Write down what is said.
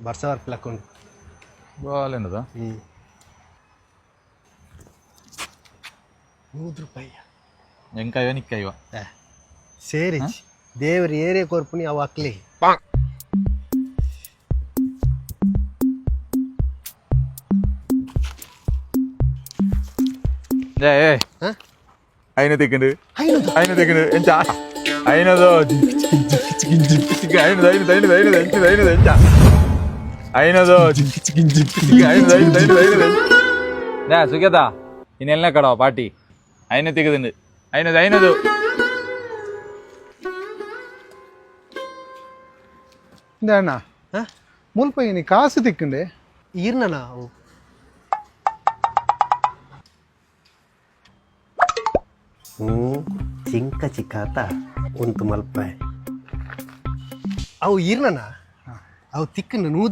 ಬರ್ಸ ಬರ್ಪ್ಲಕ್ಕೊಂಡು ಬಾಲೆನದ 100 ರೂಪಾಯಿ ಎಂಕಾಯೋ ನಿಕ್ಕಾಯೋ ಸೇರಿ ದೇವ್ರ ಏರಿಯ ಕೊರ್ಪುನಿ ಅವು ಅಕ್ಲಿ అయిన తెగండు ఎంచా అయినదో అయినదో సుఖేత ಇನ್ನೆಲ್ಲ ಕಡವ ಪಾಟಿ అయిన ತೆಗೆದುಂಡು అయినದು ಅಣ್ಣ ಮುಲ್ಪ ನೀ ಕಾಸು ತಿಕ್ಕಂಡೆ ಈರ್ನ ಅವು ಚಿಂಕ ಚಿಕ್ಕಾತ ಉಂಟು ಮಲ್ಪ ಅವು ಈರ್ನ ಅವು ತಿಕ್ಕಂಡು